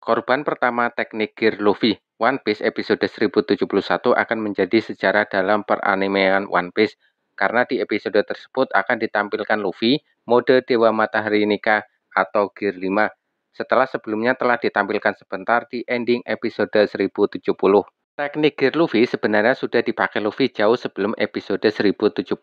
Korban pertama teknik Gear Luffy, One Piece episode 1071 akan menjadi sejarah dalam peranimean One Piece, karena di episode tersebut akan ditampilkan Luffy, mode Dewa Matahari Nika atau Gear 5, setelah sebelumnya telah ditampilkan sebentar di ending episode 1070. Teknik Gear Luffy sebenarnya sudah dipakai Luffy jauh sebelum episode 1071.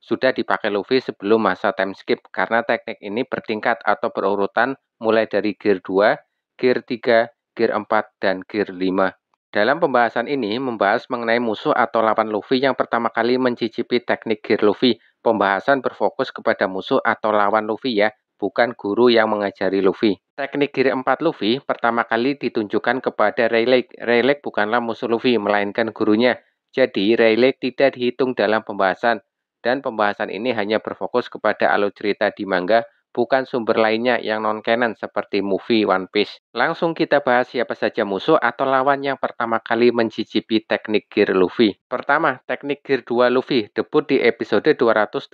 Sudah dipakai Luffy sebelum masa time skip, karena teknik ini bertingkat atau berurutan mulai dari Gear 2, Gear 3, Gear 4, dan Gear 5. Dalam pembahasan ini membahas mengenai musuh atau lawan Luffy yang pertama kali mencicipi teknik Gear Luffy. Pembahasan berfokus kepada musuh atau lawan Luffy ya, bukan guru yang mengajari Luffy. Teknik Gear 4 Luffy pertama kali ditunjukkan kepada Rayleigh. Rayleigh bukanlah musuh Luffy, melainkan gurunya. Jadi Rayleigh tidak dihitung dalam pembahasan. Dan pembahasan ini hanya berfokus kepada alur cerita di manga, bukan sumber lainnya yang non-canon seperti movie One Piece. Langsung kita bahas siapa saja musuh atau lawan yang pertama kali mencicipi teknik Gear Luffy. Pertama, teknik Gear 2 Luffy, debut di episode 272.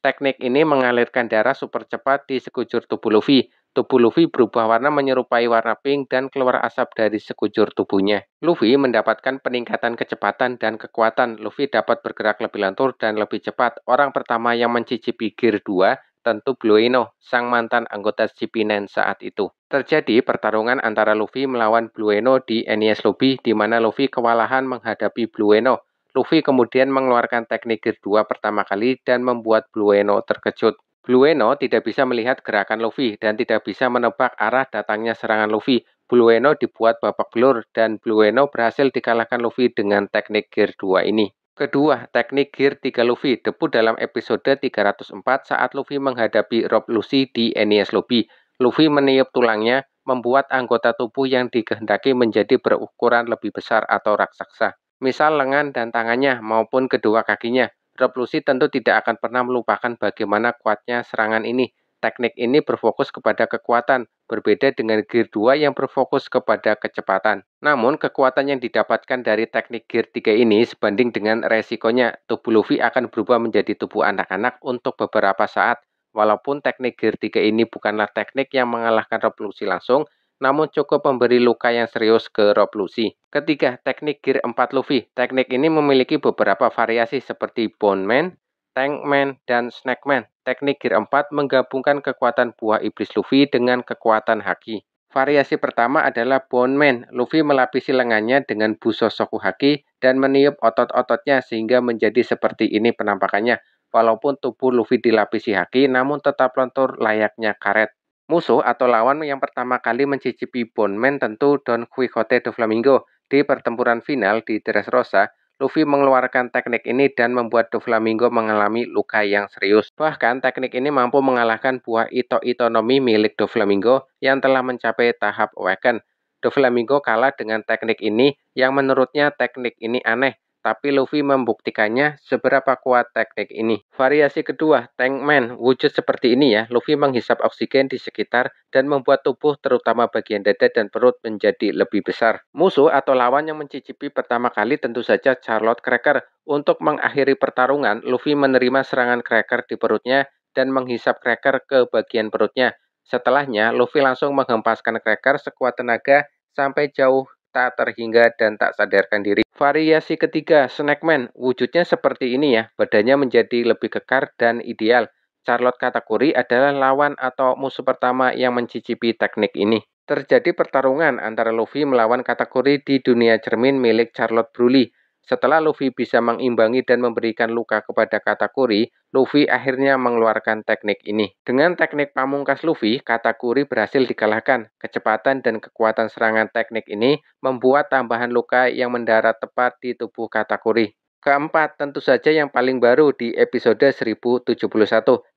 Teknik ini mengalirkan darah super cepat di sekujur tubuh Luffy. Tubuh Luffy berubah warna menyerupai warna pink dan keluar asap dari sekujur tubuhnya. Luffy mendapatkan peningkatan kecepatan dan kekuatan. Luffy dapat bergerak lebih lentur dan lebih cepat. Orang pertama yang mencicipi Gear 2 tentu Blueno, sang mantan anggota CP9 saat itu. Terjadi pertarungan antara Luffy melawan Blueno di Enies Lobby, di mana Luffy kewalahan menghadapi Blueno. Luffy kemudian mengeluarkan teknik Gear 2 pertama kali dan membuat Blueno terkejut. Blueno tidak bisa melihat gerakan Luffy dan tidak bisa menebak arah datangnya serangan Luffy. Blueno dibuat babak belur dan Blueno berhasil dikalahkan Luffy dengan teknik Gear 2 ini. Kedua, teknik Gear 3 Luffy debut dalam episode 304 saat Luffy menghadapi Rob Lucy di Enies Lobby. Luffy meniup tulangnya, membuat anggota tubuh yang dikehendaki menjadi berukuran lebih besar atau raksasa. Misal lengan dan tangannya maupun kedua kakinya. Rob Lucy tentu tidak akan pernah melupakan bagaimana kuatnya serangan ini. Teknik ini berfokus kepada kekuatan, berbeda dengan Gear 2 yang berfokus kepada kecepatan. Namun, kekuatan yang didapatkan dari teknik Gear 3 ini sebanding dengan resikonya. Tubuh Luffy akan berubah menjadi tubuh anak-anak untuk beberapa saat. Walaupun teknik Gear 3 ini bukanlah teknik yang mengalahkan Rob Lucy langsung, namun cukup memberi luka yang serius ke Rob Lucy. Ketiga, teknik Gear 4 Luffy. Teknik ini memiliki beberapa variasi seperti Bone Man, Tank Man, dan Snack Man. Teknik Gear 4 menggabungkan kekuatan buah iblis Luffy dengan kekuatan haki. Variasi pertama adalah Bone Man. Luffy melapisi lengannya dengan buso soku haki dan meniup otot-ototnya sehingga menjadi seperti ini penampakannya. Walaupun tubuh Luffy dilapisi haki, namun tetap lentur layaknya karet. Musuh atau lawan yang pertama kali mencicipi Bone Man tentu Don Quixote Doflamingo. Di pertempuran final di Dressrosa, Luffy mengeluarkan teknik ini dan membuat Doflamingo mengalami luka yang serius. Bahkan teknik ini mampu mengalahkan buah Ito-Itonomi milik Doflamingo yang telah mencapai tahap Awaken. Doflamingo kalah dengan teknik ini yang menurutnya teknik ini aneh. Tapi Luffy membuktikannya seberapa kuat teknik ini. Variasi kedua, Tank Man. Wujud seperti ini ya, Luffy menghisap oksigen di sekitar dan membuat tubuh terutama bagian dada dan perut menjadi lebih besar. Musuh atau lawan yang mencicipi pertama kali tentu saja Charlotte Cracker. Untuk mengakhiri pertarungan, Luffy menerima serangan Cracker di perutnya dan menghisap Cracker ke bagian perutnya. Setelahnya, Luffy langsung menghempaskan Cracker sekuat tenaga sampai jauh tak terhingga dan tak sadarkan diri. Variasi ketiga, Snackman. Wujudnya seperti ini ya, badannya menjadi lebih kekar dan ideal. Charlotte Katakuri adalah lawan atau musuh pertama yang mencicipi teknik ini. Terjadi pertarungan antara Luffy melawan Katakuri di dunia cermin milik Charlotte Bruley. Setelah Luffy bisa mengimbangi dan memberikan luka kepada Katakuri, Luffy akhirnya mengeluarkan teknik ini. Dengan teknik pamungkas Luffy, Katakuri berhasil dikalahkan. Kecepatan dan kekuatan serangan teknik ini membuat tambahan luka yang mendarat tepat di tubuh Katakuri. Keempat, tentu saja yang paling baru di episode 1071,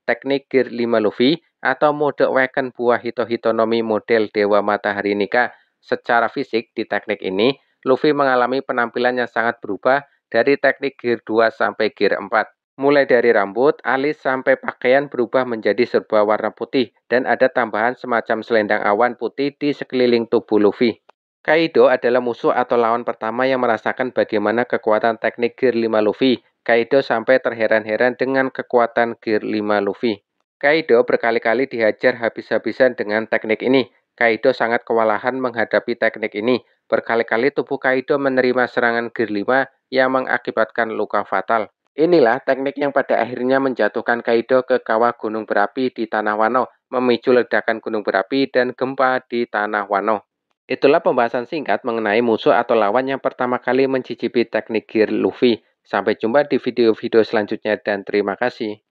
teknik Gear 5 Luffy atau mode Awaken buah Hito-Hitonomi model Dewa Matahari Nika. Secara fisik di teknik ini, Luffy mengalami penampilan yang sangat berubah dari teknik Gear 2 sampai Gear 4. Mulai dari rambut, alis, sampai pakaian berubah menjadi serba warna putih dan ada tambahan semacam selendang awan putih di sekeliling tubuh Luffy. Kaido adalah musuh atau lawan pertama yang merasakan bagaimana kekuatan teknik Gear 5 Luffy. Kaido sampai terheran-heran dengan kekuatan Gear 5 Luffy. Kaido berkali-kali dihajar habis-habisan dengan teknik ini. Kaido sangat kewalahan menghadapi teknik ini. Berkali-kali tubuh Kaido menerima serangan Gear 5 yang mengakibatkan luka fatal. Inilah teknik yang pada akhirnya menjatuhkan Kaido ke kawah gunung berapi di Tanah Wano, memicu ledakan gunung berapi dan gempa di Tanah Wano. Itulah pembahasan singkat mengenai musuh atau lawan yang pertama kali mencicipi teknik Gear Luffy. Sampai jumpa di video-video selanjutnya dan terima kasih.